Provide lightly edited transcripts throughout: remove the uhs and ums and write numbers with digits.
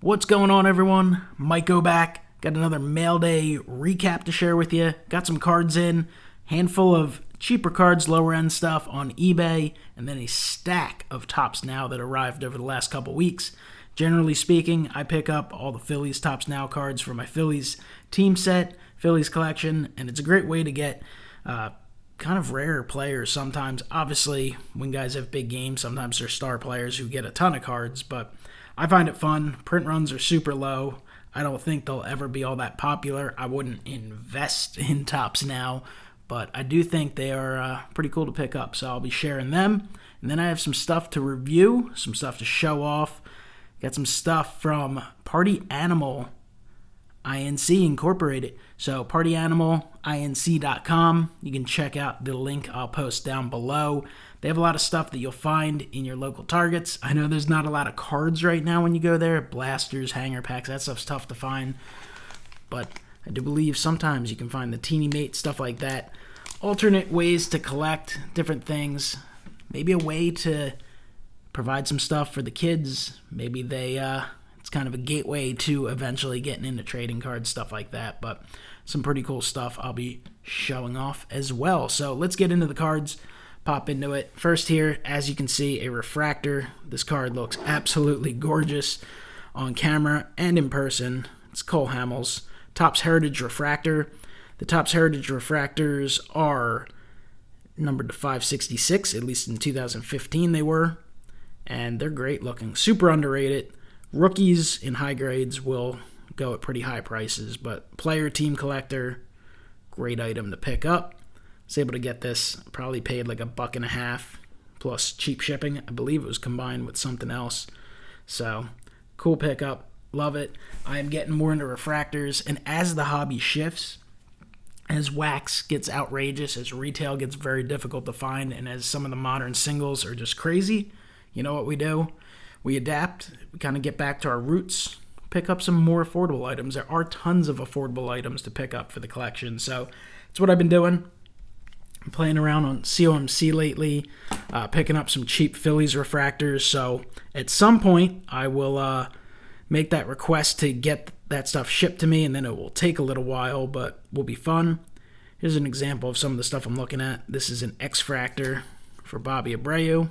What's going on, everyone? MikeO back. Got another Mailday recap to share with you. Got some cards in, handful of cheaper cards, lower end stuff on eBay, and then a stack of Tops Now that arrived over the last couple weeks. Generally speaking, I pick up all the Phillies Tops Now cards for my Phillies team set, Phillies collection, and it's a great way to get kind of rare players sometimes. Obviously, when guys have big games, sometimes they're star players who get a ton of cards, but I find it fun. Print runs are super low. I don't think they'll ever be all that popular. I wouldn't invest in Tops Now, but I do think they are pretty cool to pick up, so I'll be sharing them. And then I have some stuff to review, some stuff to show off. Got some stuff from Party Animal Inc. Incorporated. So partyanimalinc.com. You can check out the link I'll post down below. They have a lot of stuff that you'll find in your local Targets. I know there's not a lot of cards right now when you go there. Blasters, hanger packs, that stuff's tough to find. But I do believe sometimes you can find the teeny mate, stuff like that. Alternate ways to collect different things. Maybe a way to provide some stuff for the kids. Maybe it's kind of a gateway to eventually getting into trading cards, stuff like that. But some pretty cool stuff I'll be showing off as well. So let's get into the cards. Pop into it. First here, as you can see, a Refractor. This card looks absolutely gorgeous on camera and in person. It's Cole Hammels. Topps Heritage Refractor. The Topps Heritage Refractors are numbered to 566, at least in 2015 they were. And they're great looking. Super underrated. Rookies in high grades will go at pretty high prices, but player team collector, great item to pick up. I was able to get this, probably paid like $1.50 plus cheap shipping. I believe it was combined with something else. So, cool pickup. Love it. I am getting more into refractors, and as the hobby shifts, as wax gets outrageous, as retail gets very difficult to find, and as some of the modern singles are just crazy, you know what we do? We adapt. We kind of get back to our roots, pick up some more affordable items. There are tons of affordable items to pick up for the collection, so that's what I've been doing. I'm playing around on COMC lately, picking up some cheap Phillies refractors, so at some point I will make that request to get that stuff shipped to me, and then it will take a little while, but will be fun. Here's an example of some of the stuff I'm looking at. This is an X-Fractor for Bobby Abreu.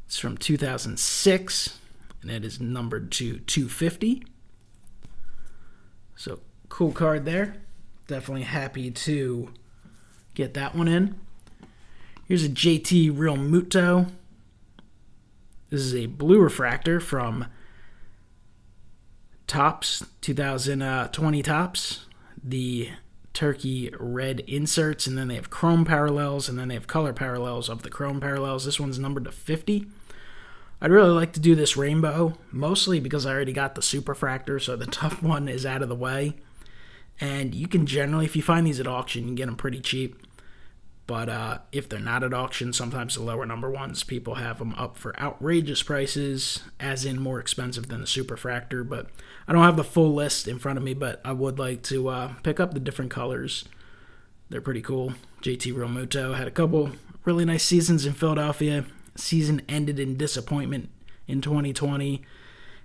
It's from 2006, and it is numbered to 250. So, cool card there. Definitely happy to get that one in. Here's a JT Real Muto. This is a blue refractor from Topps, 2020 Topps. The turkey red inserts, and then they have chrome parallels, and then they have color parallels of the chrome parallels. This one's numbered to 50. I'd really like to do this rainbow, mostly because I already got the Superfractor, so the tough one is out of the way. And you can generally, if you find these at auction, you can get them pretty cheap. But if they're not at auction, sometimes the lower number ones, people have them up for outrageous prices, as in more expensive than the Superfractor. But I don't have the full list in front of me, but I would like to pick up the different colors. They're pretty cool. JT Realmuto had a couple really nice seasons in Philadelphia. Season ended in disappointment in 2020.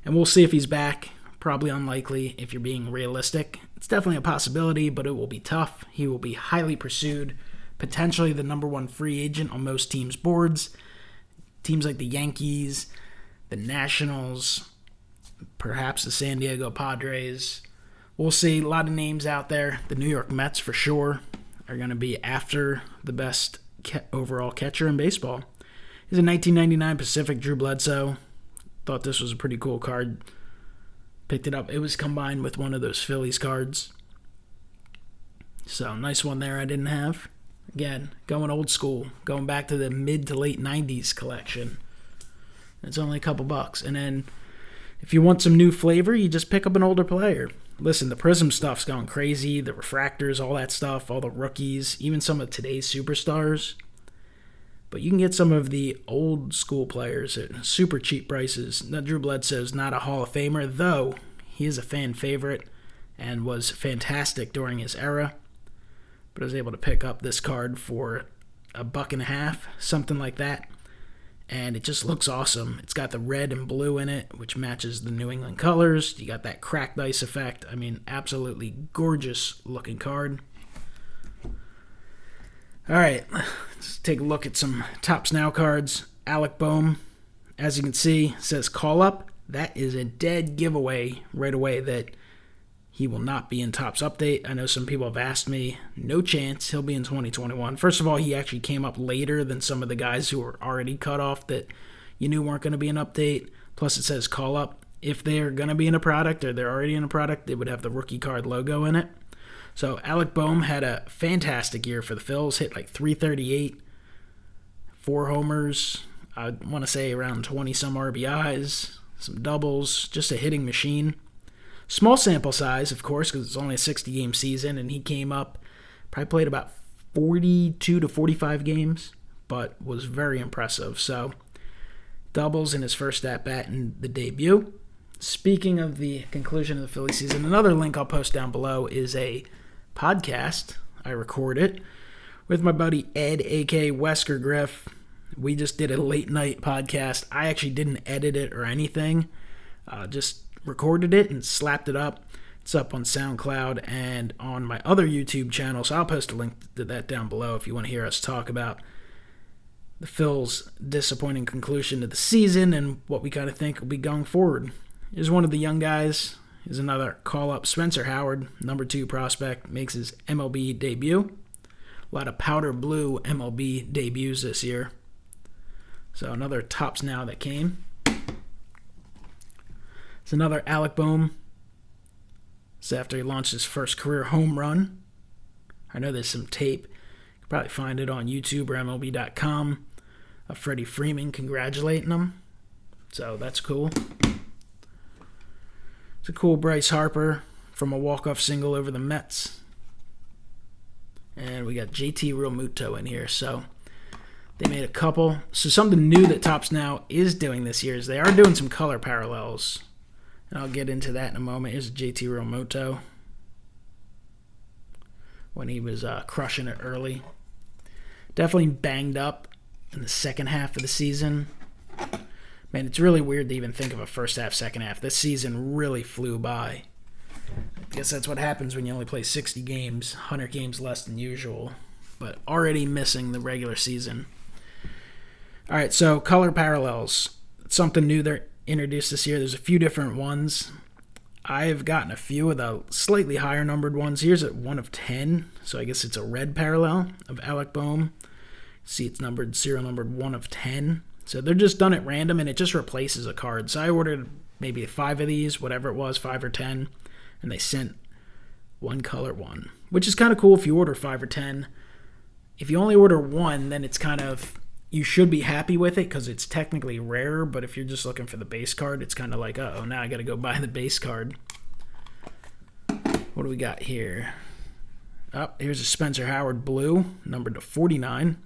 And we'll see if he's back. Probably unlikely if you're being realistic. It's definitely a possibility, but it will be tough. He will be highly pursued. Potentially the number one free agent on most teams' boards. Teams like the Yankees, the Nationals, perhaps the San Diego Padres. We'll see. A lot of names out there. The New York Mets, for sure, are going to be after the best overall catcher in baseball. Here's a 1999 Pacific Drew Bledsoe. Thought this was a pretty cool card. Picked it up. It was combined with one of those Phillies cards. So, nice one there I didn't have. Again, going old school. Going back to the mid to late 90s collection. It's only a couple bucks. And then, if you want some new flavor, you just pick up an older player. Listen, the Prism stuff's going crazy. The refractors, all that stuff, all the rookies, even some of today's superstars. But you can get some of the old school players at super cheap prices. Now, Drew Bledsoe's not a Hall of Famer, though he is a fan favorite and was fantastic during his era. But I was able to pick up this card for $1.50, something like that. and it just looks awesome. It's got the red and blue in it, which matches the New England colors. You got that cracked ice effect. I mean, absolutely gorgeous looking card. All right, let's take a look at some Topps Now cards. Alec Bowm, as you can see, says call up. That is a dead giveaway right away that he will not be in Topps Update. I know some people have asked me. No chance he'll be in 2021. First of all, he actually came up later than some of the guys who were already cut off that you knew weren't going to be an update. Plus, it says call up. If they're going to be in a product or they're already in a product, they would have the rookie card logo in it. So Alec Bowm had a fantastic year for the Phils. Hit like 338, 4 homers. I want to say around 20-some RBIs, some doubles, just a hitting machine. Small sample size, of course, because it's only a 60-game season, and he came up, probably played about 42 to 45 games, but was very impressive. So, doubles in his first at-bat in the debut. Speaking of the conclusion of the Philly season, another link I'll post down below is a podcast. I record it with my buddy Ed, a.k.a. Wesker Griff. We just did a late-night podcast. I actually didn't edit it or anything. Just recorded it and slapped it up. It's up on SoundCloud and on my other YouTube channel, so I'll post a link to that down below if you want to hear us talk about the Phils' disappointing conclusion to the season and what we kind of think will be going forward. Here's one of the young guys. Here's another call-up. Spencer Howard, number 2 prospect, makes his MLB debut. A lot of powder blue MLB debuts this year. So another Topps Now that came. It's another Alec Bowm. It's after he launched his first career home run. I know there's some tape. You can probably find it on YouTube or MLB.com of Freddie Freeman congratulating him. So that's cool. It's a cool Bryce Harper from a walk-off single over the Mets. And we got JT Realmuto in here. So they made a couple. So something new that Topps Now is doing this year is they are doing some color parallels. And I'll get into that in a moment. Here's JT Realmuto when he was crushing it early. Definitely banged up in the second half of the season. Man, it's really weird to even think of a first half, second half. This season really flew by. I guess that's what happens when you only play 60 games, 100 games less than usual. But already missing the regular season. All right, so color parallels. It's something new they're introduced this year. There's a few different ones. I've gotten a few of the slightly higher numbered ones. Here's at 1 of 10, so I guess it's a red parallel of Alec Bowm. See, it's serial numbered 1 of 10. So they're just done at random, and it just replaces a card. So I ordered maybe 5 of these, whatever it was, 5 or 10, and they sent one color one, which is kind of cool if you order 5 or 10. If you only order 1, then it's kind of, you should be happy with it because it's technically rare, but if you're just looking for the base card, it's kind of like, uh-oh, now I got to go buy the base card. What do we got here? Oh, here's a Spencer Howard blue, numbered to 49.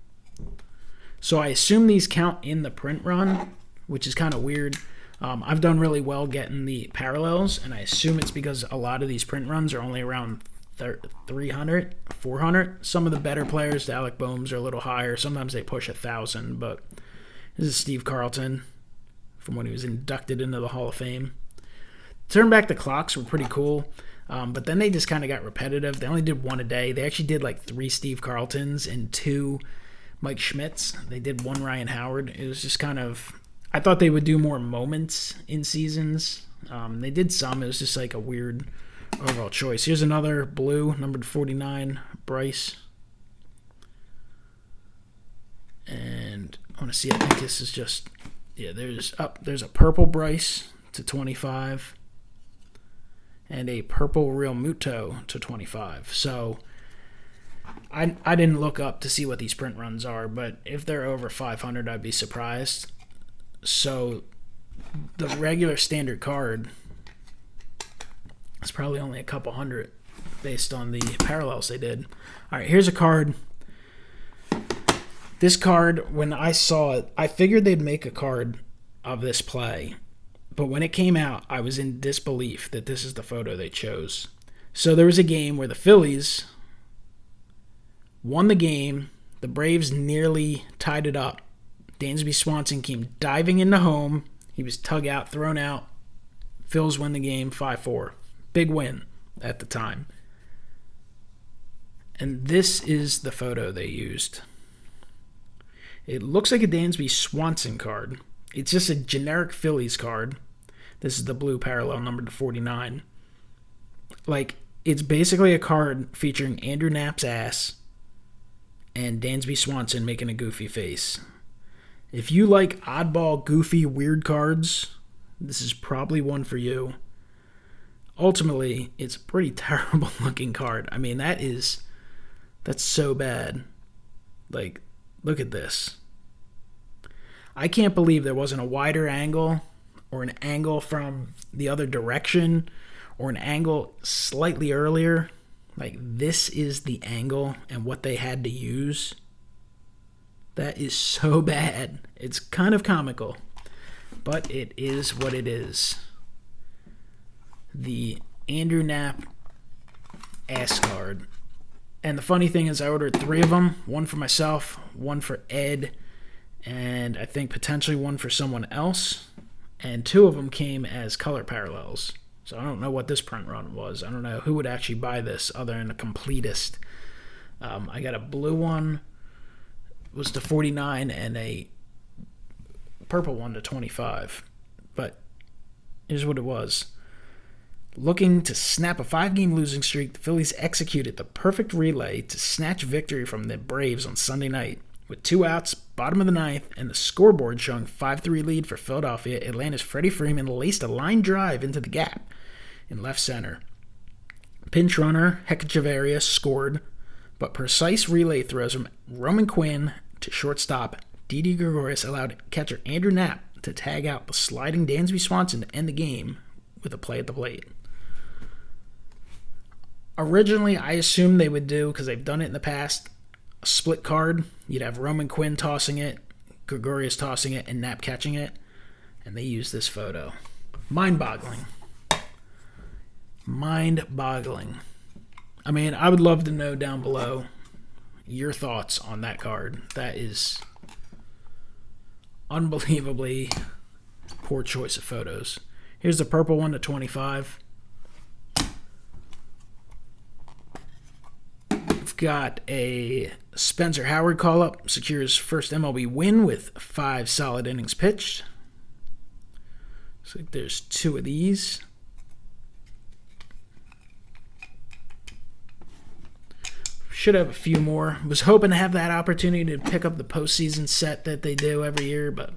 So I assume these count in the print run, which is kind of weird. I've done really well getting the parallels, and I assume it's because a lot of these print runs are only around 300, 400. Some of the better players, the Alec Bowms, are a little higher. Sometimes they push 1,000, but this is Steve Carlton from when he was inducted into the Hall of Fame. Turn back the clocks were pretty cool, but then they just kind of got repetitive. They only did 1 a day. They actually did like 3 Steve Carltons and 2 Mike Schmidts. They did 1 Ryan Howard. It was just kind of, I thought they would do more moments in seasons. They did some. It was just like a weird overall choice. Here's another blue, numbered 49, Bryce. And I want to see, I think this is just, yeah, there's a purple Bryce to 25 and a purple Realmuto to 25. So I didn't look up to see what these print runs are, but if they're over 500, I'd be surprised. So the regular standard card is probably only a couple hundred based on the parallels they did. All right, here's a card. This card, when I saw it, I figured they'd make a card of this play. But when it came out, I was in disbelief that this is the photo they chose. So there was a game where the Phillies won the game. The Braves nearly tied it up Dansby Swanson came diving into home. He was tug out, thrown out. Phils win the game 5-4. Big win at the time. And this is the photo they used. It looks like a Dansby Swanson card. It's just a generic Phillies card. This is the blue parallel numbered to 49. Like, it's basically a card featuring Andrew Knapp's ass and Dansby Swanson making a goofy face. If you like oddball, goofy, weird cards, this is probably one for you. Ultimately, it's a pretty terrible looking card. I mean, that's so bad. Like, look at this. I can't believe there wasn't a wider angle or an angle from the other direction or an angle slightly earlier. Like, this is the angle and what they had to use. That is so bad. It's kind of comical, but it is what it is. The Andrew Knapp ass card. And the funny thing is I ordered 3 of them. One for myself, one for Ed, and I think potentially one for someone else. And 2 of them came as color parallels. So I don't know what this print run was. I don't know who would actually buy this other than a completist. I got a blue one, was to 49, and a purple one to 25. But here's what it was. Looking to snap a 5-game losing streak, the Phillies executed the perfect relay to snatch victory from the Braves on Sunday night. With 2 outs, bottom of the 9th, and the scoreboard showing 5-3 lead for Philadelphia, Atlanta's Freddie Freeman laced a line drive into the gap in left center. Pinch runner Mccutchen scored, but precise relay throws from Roman Quinn to shortstop Didi Gregorius allowed catcher Andrew Knapp to tag out the sliding Dansby Swanson to end the game with a play at the plate. Originally, I assumed they would do, because they've done it in the past, a split card. You'd have Roman Quinn tossing it, Gregorius tossing it, and Knapp catching it. And they used this photo. Mind-boggling. Mind-boggling. I mean, I would love to know down below your thoughts on that card. That is unbelievably poor choice of photos. Here's the purple one to 25. We've got a Spencer Howard call-up. Secures first MLB win with 5 solid innings pitched. Looks like there's 2 of these. Should have a few more. Was hoping to have that opportunity to pick up the postseason set that they do every year, but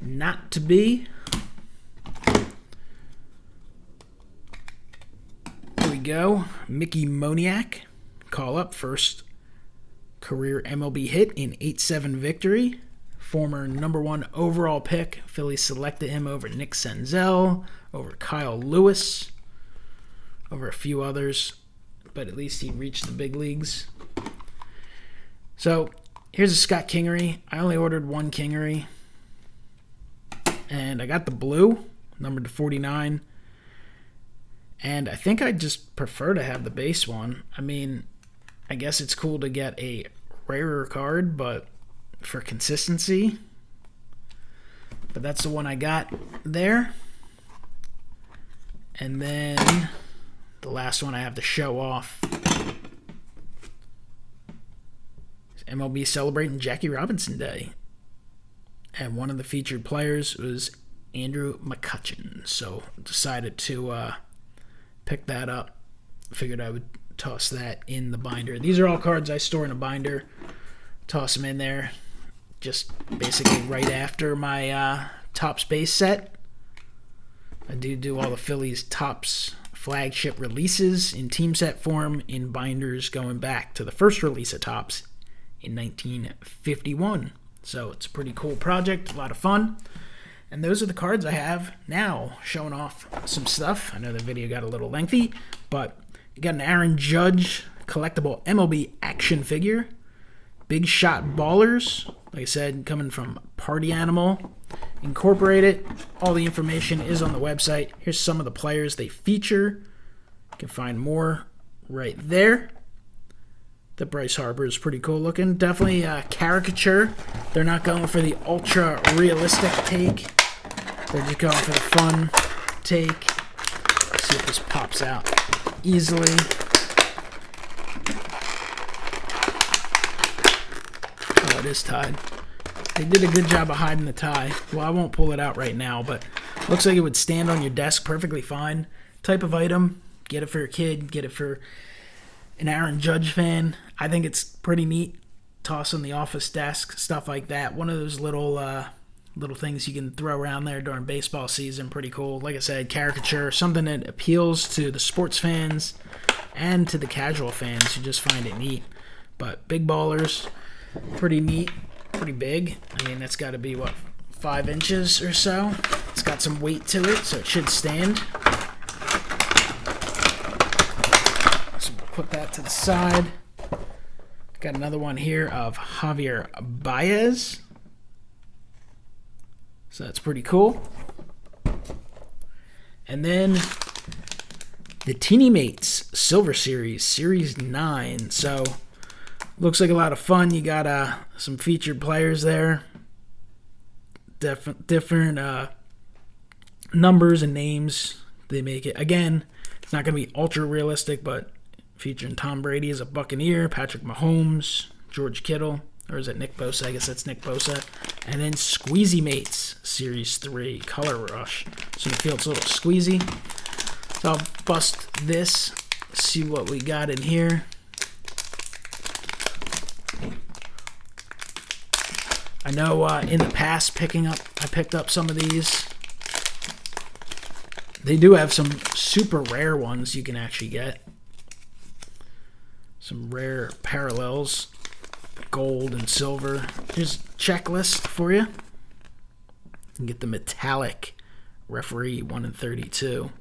not to be. Here we go. Mickey Moniak. Call up, first career MLB hit in 8-7 victory. Former number 1 overall pick. Phillies selected him over Nick Senzel, over Kyle Lewis, over a few others, but at least he reached the big leagues. So here's a Scott Kingery. I only ordered 1 Kingery, and I got the blue, numbered to 49, and I think I just prefer to have the base one. I mean, I guess it's cool to get a rarer card, but for consistency. But that's the one I got there. And then the last one I have to show off is MLB celebrating Jackie Robinson Day. And one of the featured players was Andrew Mccutchen. So decided to pick that up. Figured I would toss that in the binder. These are all cards I store in a binder. Toss them in there. Just basically right after my Topps base set. I do all the Phillies Topps flagship releases in team set form in binders going back to the first release of Topps in 1951. So it's a pretty cool project, a lot of fun. And those are the cards I have now, showing off some stuff. I know the video got a little lengthy, but you got an Aaron Judge collectible MLB action figure. Big Shot Ballers, like I said, coming from Party Animal Incorporated. All the information is on the website. Here's some of the players they feature. You can find more right there. The Bryce Harper is pretty cool looking. Definitely a caricature. They're not going for the ultra realistic take. They're just going for the fun take. Let's see if this pops out easily. Oh, it is tied. They did a good job of hiding the tie. Well, I won't pull it out right now, but looks like it would stand on your desk perfectly fine. Type of item. Get it for your kid. Get it for an Aaron Judge fan. I think it's pretty neat. Toss on the office desk, stuff like that. One of those little things you can throw around there during baseball season. Pretty cool. Like I said, caricature, something that appeals to the sports fans and to the casual fans who just find it neat. But big ballers, pretty neat, pretty big. I mean, that's got to be, 5 inches or so. It's got some weight to it, so it should stand. So we'll put that to the side. Got another one here of Javier Baez. So that's pretty cool. And then the Teeny Mates Silver Series, Series 9. So looks like a lot of fun. You got some featured players there. Different numbers and names. They make it. Again, it's not going to be ultra realistic, but featuring Tom Brady as a Buccaneer, Patrick Mahomes, George Kittle, or is it Nick Bosa? I guess that's Nick Bosa. And then Squeezy Mates, Series 3, Color Rush. So the field's a little squeezy. So I'll bust this, see what we got in here. I know in the past I picked up some of these. They do have some super rare ones you can actually get. Some rare parallels, gold and silver. Just checklist for you. You can get the metallic referee 1 in 32.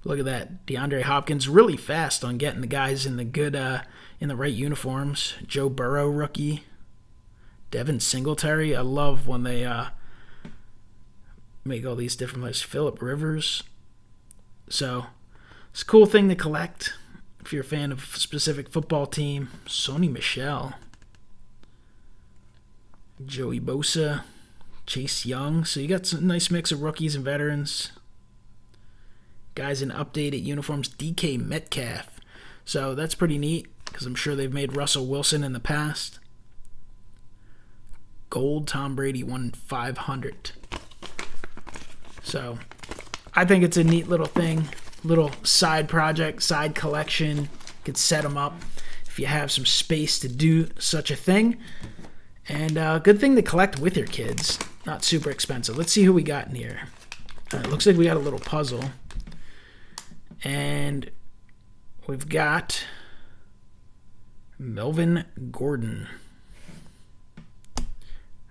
Look at that. DeAndre Hopkins really fast on getting the guys in the good, in the right uniforms. Joe Burrow rookie. Devin Singletary. I love when they make all these different players. Phillip Rivers. So it's a cool thing to collect. If you're a fan of a specific football team, Sonny Michelle, Joey Bosa, Chase Young. So you got some nice mix of rookies and veterans. Guys in updated uniforms, DK Metcalf. So that's pretty neat because I'm sure they've made Russell Wilson in the past. Gold Tom Brady 1 in 500. So I think it's a neat little thing. Little side project, side collection. You could set them up if you have some space to do such a thing. And good thing to collect with your kids. Not super expensive. Let's see who we got in here. It looks like we got a little puzzle. And we've got Melvin Gordon.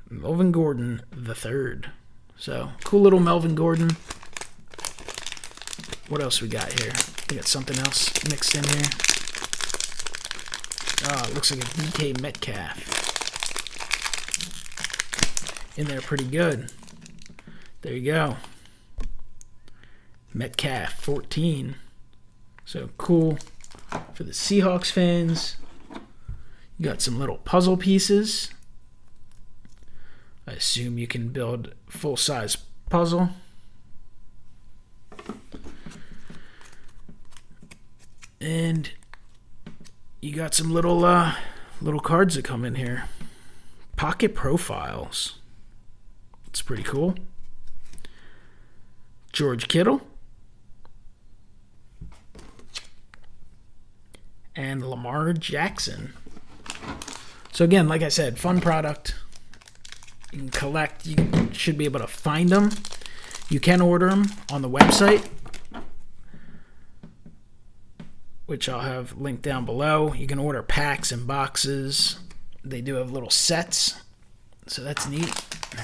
Melvin Gordon the third. So, cool little Melvin Gordon. What else we got here? We got something else mixed in here. Oh, it looks like a DK Metcalf. In there pretty good. There you go. Metcalf 14. So cool for the Seahawks fans. You got some little puzzle pieces. I assume you can build full-size puzzle. And you got some little cards that come in here. Pocket profiles. It's pretty cool. George Kittle. And Lamar Jackson. So again, like I said, fun product. You can collect. You should be able to find them. You can order them on the website, which I'll have linked down below. You can order packs and boxes. They do have little sets, so that's neat.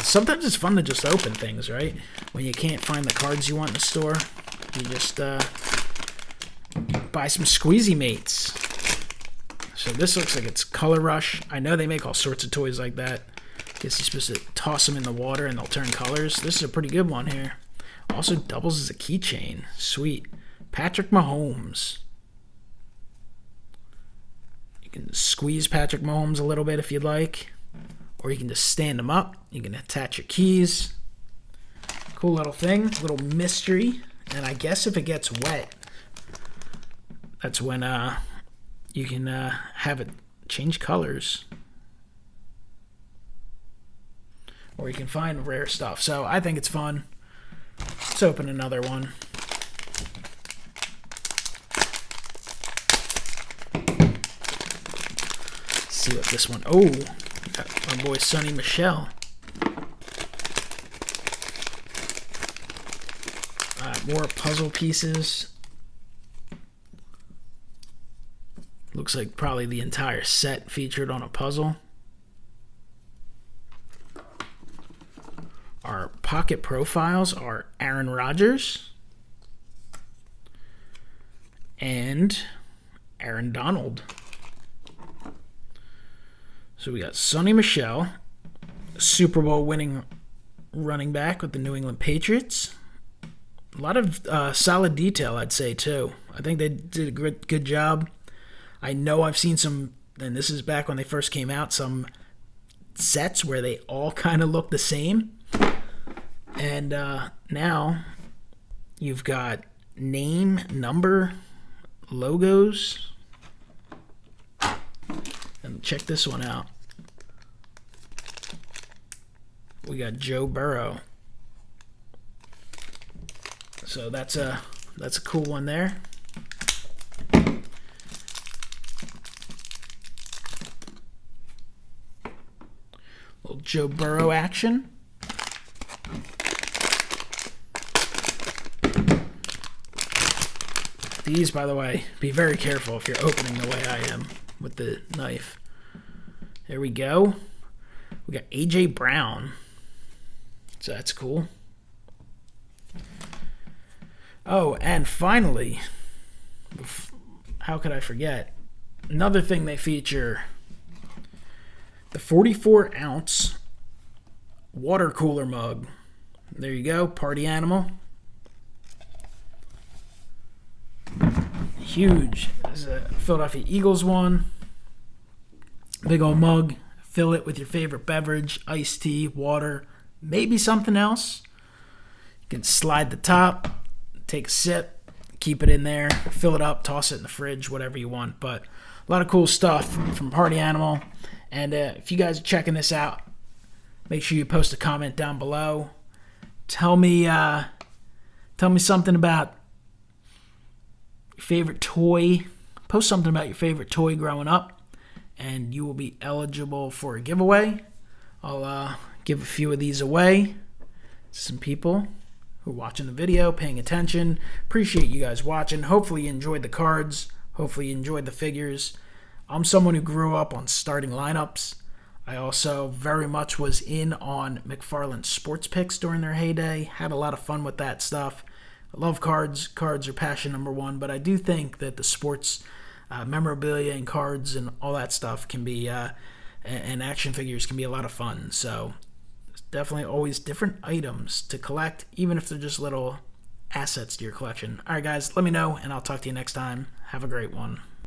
Sometimes it's fun to just open things, right? When you can't find the cards you want in the store, you just buy some Squeezy Mates. So this looks like it's Color Rush. I know they make all sorts of toys like that. Guess you're supposed to toss them in the water and they'll turn colors. This is a pretty good one here. Also doubles as a keychain. Sweet. Patrick Mahomes. You can squeeze Patrick Mahomes a little bit if you'd like, or you can just stand him up. You can attach your keys. Cool little thing, little mystery. And I guess if it gets wet, that's when you can have it change colors. Or you can find rare stuff. So I think it's fun. Let's open another one. Let's see what this one. Oh, got my boy Sonny Michelle. More puzzle pieces. Looks like probably the entire set featured on a puzzle. Our pocket profiles are Aaron Rodgers and Aaron Donald. So we got Sonny Michelle, Super Bowl winning running back with the New England Patriots. A lot of solid detail, I'd say, too. I think they did a good job. I know I've seen some, and this is back when they first came out, some sets where they all kind of look the same. And now you've got name, number, logos. And check this one out. We got Joe Burrow. So that's a cool one there. Little Joe Burrow action. These, by the way, be very careful if you're opening the way I am with the knife. There we go. We got A.J. Brown. So that's cool. Oh, and finally, how could I forget? Another thing they feature, the 44-ounce water cooler mug. There you go, party animal. Huge. This is a Philadelphia Eagles one. Big old mug. Fill it with your favorite beverage, iced tea, water, maybe something else. You can slide the top. Take a sip, keep it in there, fill it up, toss it in the fridge, whatever you want. But a lot of cool stuff from Party Animal. And if you guys are checking this out, make sure you post a comment down below. Tell me something about your favorite toy. Post something about your favorite toy growing up, and you will be eligible for a giveaway. I'll give a few of these away to some people who are watching the video, paying attention. Appreciate you guys watching. Hopefully you enjoyed the cards. Hopefully you enjoyed the figures. I'm someone who grew up on starting lineups. I also very much was in on McFarland's sports picks during their heyday. Had a lot of fun with that stuff. I love cards. Cards are passion number one, but I do think that the sports memorabilia and cards and all that stuff can be, and action figures can be a lot of fun. So definitely always different items to collect, even if they're just little assets to your collection. All right, guys, let me know, and I'll talk to you next time. Have a great one.